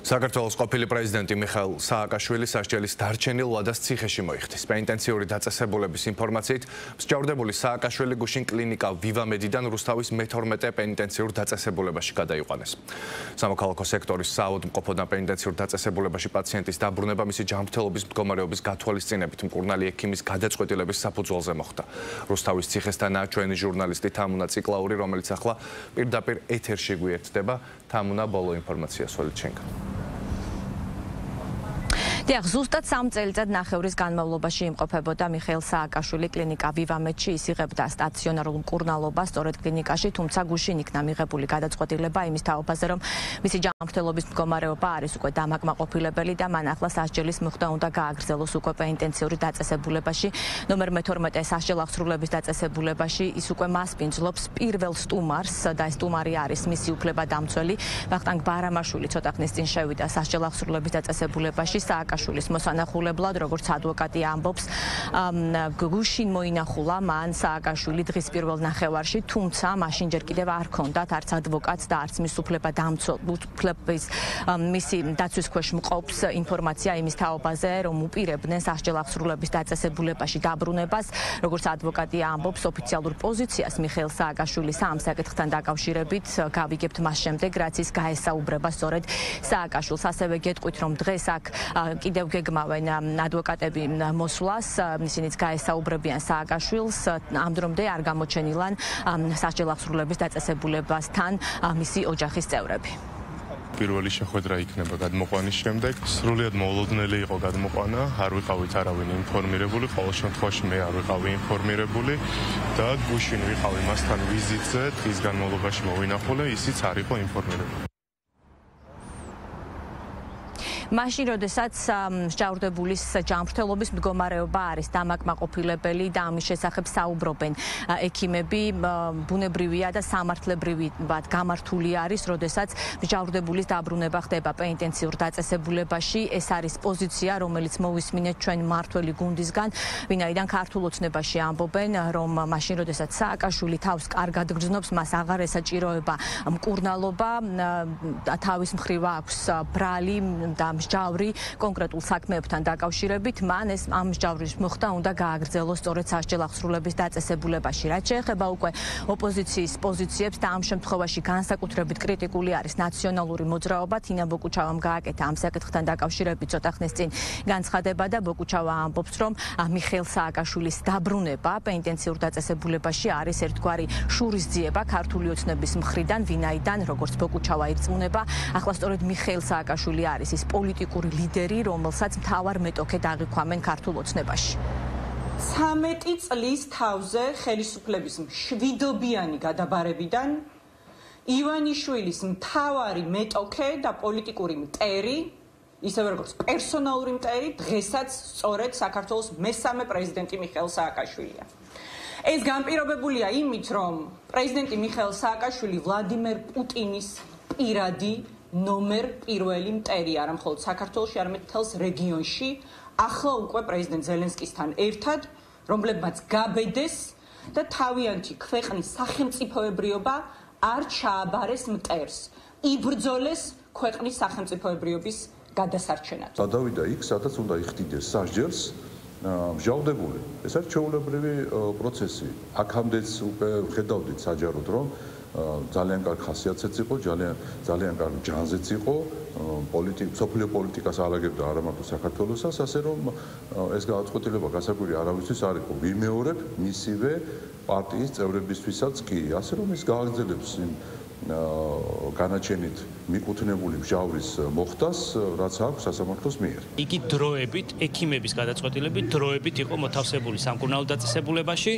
საქართველოს ყოფილი პრეზიდენტი მიხეილ სააკაშვილი სასჯელის დარჩენილ ვადას ციხეში მოიხდის. პენიტენციური დაწესებულების ინფორმაციით, მსჯავრდებული სააკაშვილი გუშინ კლინიკა ვივამედიდან რუსთავის მე-12 პენიტენციურ დაწესებულებაში გადაიყვანეს. სამოქალაქო სექტორის საავადმყოფოდან პენიტენციურ დაწესებულებაში პაციენტის დაბრუნება მისი ჯანმრთელობის მდგომარეობის გათვალისწინებით მკურნალი ექიმის გადაწყვეტილების საფუძველზე მოხდა. რუსთავის ციხესთანაა ჩვენი ჟურნალისტი თამუნა ციკლაური, რომელიც ახლა პირდაპირ ეთერში გვიერთდება. თამუნა, ბოლო ინფორმაციას ველით შენგან. დიახ, ზუსტად 3 წელიწად ნახევრის განმავლობაში იმყოფებოდა მიხეილ სააკაშვილი კლინიკა ვივამედში, ის იღებდა სტაციონარულ მკურნალობას სწორედ კლინიკაში, თუმცა გუშინ იქნა მიღებული გადაწყვეტილება იმის თაობაზე, რომ მისი ჯანმრთელობის მდგომარეობა არის უკვე დამაკმაყოფილებელი და მან ახლა სასჯელის მოხდა უნდა გააგრძელოს უკვე პენიტენციური დაწესებულებაში. ნომერ მე-12 სასჯელ აღსრულების დაწესებულებაში ის უკვე მასპინძლობს პირველ სტუმარს და ეს სტუმარი არის მისი უფლებადამცველი ვახტანგ ბარამაშვილი. ცოტა ხნის წინ შევიდა სასჯელ აღსრულების დაწესებულებაში სააკაშვილის მოსანახულებლად, როგორც ადვოკატი ამბობს, გუშინ მოინახულა მან სააკაშვილი დღის პირველ ნახევარში, თუმცა მაშინ ჯერ კიდევ არ ჰქონდათ არც ადვოკატს და არც მის უფლებების მისი დაცვის ქვეშ მყოფს ინფორმაცია იმის თაობაზე, რომ უპირებდნენ სასჯელ აღსრულების დაწესებულებაში დაბრუნებას. როგორც ადვოკატი ამბობს, ოფიციალურ პოზიციას მიხეილ სააკაშვილის ამ საკითხთან დაკავშირებით გავიგებთ მას შემდეგ, რაც ის გაესაუბრება სწორედ სააკაშვილს. ასევე გეტყვით, რომ დღეს აქ კიდევ გეგმავენ ადვოკატები მოსვლას, ისინიც გაესაუბრებიან სააკაშვილს, ამ დრომდე არ გამოჩენილან სასჯელ აღსრულების დაწესებულებასთან მისი ოჯახის წევრები. პირველი შეხვედრა იქნება გადმოყვანის შემდეგ. სრულიად მოულოდნელი იყო გადმოყვანა, არ ვიყავით არავინ ინფორმირებული, ყოველ შემთხვევაში მე არ ვიყავი ინფორმირებული და გუშინ ვიყავი მასთან ვიზიტზე, დღის განმავლობაში მოვინახულე, ისიც არ იყო ინფორმირებული. მაშინ, როდესაც მსჯავრდებულის ჯანმრთელობის მდგომარეობა არის დამაკმაყოფილებელი და ამის შესახებ საუბრობენ ექიმები, ბუნებრივია და სამართლებრივად გამართული არის, როდესაც მსჯავრდებულის დაბრუნება ხდება პენიტენციურ დაწესებულებაში. ეს არის პოზიცია, რომელიც მოვისმინეთ ჩვენ მმართველი გუნდისგან, ვინაიდან ქართულ ოცნებაში ამბობენ, რომ მაშინ, როდესაც სააკაშვილი თავს კარგად გრძნობს, მას აღარ ესაჭიროება მკურნალობა, თავის მხრივ აქვს ბრალი და მსჯავრი კონკრეტულ საქმეებთან დაკავშირებით, მან ეს ამ მსჯავრის მოხდა უნდა გააგრძელოს სწორედ სასჯელ აღსრულების დაწესებულებაში. რაც შეეხება უკვე ოპოზიციის პოზიციებს და ამ შემთხვევაში განსაკუთრებით კრიტიკული არის ნაციონალური მოძრაობა, თინა ბოკუჩავამ გააკეთა ამ საკითხთან დაკავშირებით ცოტა ხნის წინ განცხადება და ბოკუჩავა ამბობს, რომ მიხეილ სააკაშვილის დაბრუნება პენიტენციურ დაწესებულებაში არის ერთგვარი შურისძიება ქართული ოცნების მხრიდან, ვინაიდან, როგორც ბოკუჩავა ირწმუნება, ახლა სწორედ მიხეილ სააკაშვილი არის ის პოლიტიკური ლიდერი, რომელსაც მთავარ მეტოქედ აღიქვამენ ქართულ ოცნებაში. 13 წლის თავზე ხელისუფლების მშვიდობიანი გადაბარებიდან ივანიშვილის მთავარი მეტოქე და პოლიტიკური მტერი, ისევე როგორც პერსონალური მტერი, დღესაც სწორედ საქართველოს მესამე პრეზიდენტი მიხეილ სააკაშვილია. ეს განპირობებულია იმით, რომ პრეზიდენტი მიხეილ სააკაშვილი ვლადიმერ პუტინის პირადი ნომერ პირველი მტერი არა მხოლოდ საქართველოში, არამედ მთელს რეგიონში, ახლა უკვე პრეზიდენტ ზელენსკისთან ერთად, რომლებმაც გაბედეს და თავიანთი ქვეყნის სახელმწიფოებრიობა არ ჩააბარეს მტერს, იბრძოლეს ქვეყნის სახელმწიფოებრიობის გადასარჩენად. გადავიდა იქ, სადაც უნდა იხდიდეს სასჯელს მსჯავრდებული. ეს არის ჩვეულებრივი პროცესი. აქამდეც უკვე ხედავდით საჯაროდ, რომ ძალიან კარგ ხასიათზეც იყო, ძალიან კარგ ჯანზეც იყო, სოფლიო პოლიტიკას ალაგებდა არა მარტო საქართველოსაც, ასე რომ ეს გადაწყვეტილება გასაკვირი არავისთვის არ იყო. ვიმეორებ მისივე პარტიის წევრებისთვისაც კი, ასე რომ ის გააგრძელებს იმ განაჩენით მიკუთვნებული მსჯავრის მოხდას, რაც აქვს სასამართლოს მიერ. იგი დროებით, ექიმების გადაწყვეტილებით, დროებით იყო მოთავსებული სამკურნალო დაწესებულებაში,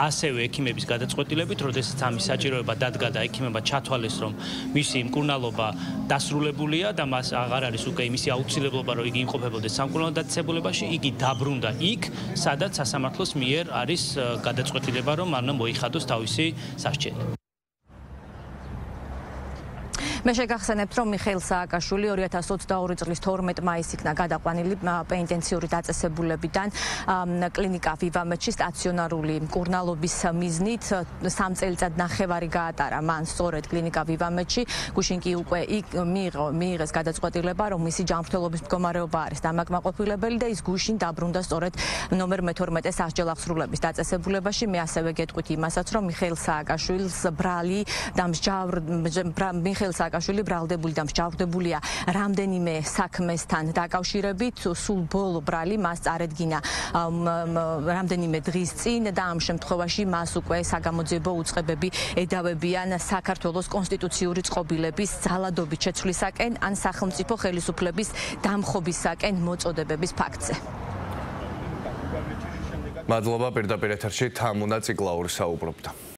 ასევე ექიმების გადაწყვეტილებით, როდესაც ამის საჭიროება დადგა და ექიმებმა ჩათვალეს, რომ მისი მკურნალობა დასრულებულია და მას აღარ არის უკვე იმისი აუცილებლობა, რომ იგი იმყოფებოდეს სამკურნალო დაწესებულებაში, იგი დაბრუნდა იქ, სადაც სასამართლოს მიერ არის გადაწყვეტილება, რომ მან მოიხადოს თავისი სასჯელი. მე შეგახსენებთ, რომ მიხეილ სააკაშვილი 2022 წლის 12 მაისს იქნა გადაყვანილი პენიტენციური დაწესებულებიდან კლინიკა ვივამეთში სტაციონარული მკურნალობის მიზნით. 3 წელიწად ნახევარი გაატარა მან სწორედ კლინიკა ვივამეთში. გუშინ კი უკვე მიიღეს გადაწყვეტილება, რომ მისი ჯანმრთელობის მდგომარეობა არის დამაკმაყოფილებელი და ის გუშინ დაბრუნდა სწორედ ნომერ 12 სასჯელ აღსრულების დაწესებულებაში. მე ასევე გეტყვით იმასაც, რომ მიხეილ სააკაშვილს ბრალი და მიხეილ სააკაშვილი ბრალდებული და მსჯავრდებულია რამდენიმე საქმესთან დაკავშირებით. სულ ბოლო ბრალი მას წარედგინა რამდენიმე დღის წინ და ამ შემთხვევაში მას უკვე საგამოძიებო უწყებები ედავებიან საქართველოს კონსტიტუციური წყობილების ძალადობით შეცვლისაკენ ან სახელმწიფო ხელისუფლების დამხობისაკენ მოწოდებების ფაქტზე. მადლობა, პირდაპირ ეთერში თამუნა ციკლაური საუბრობდა.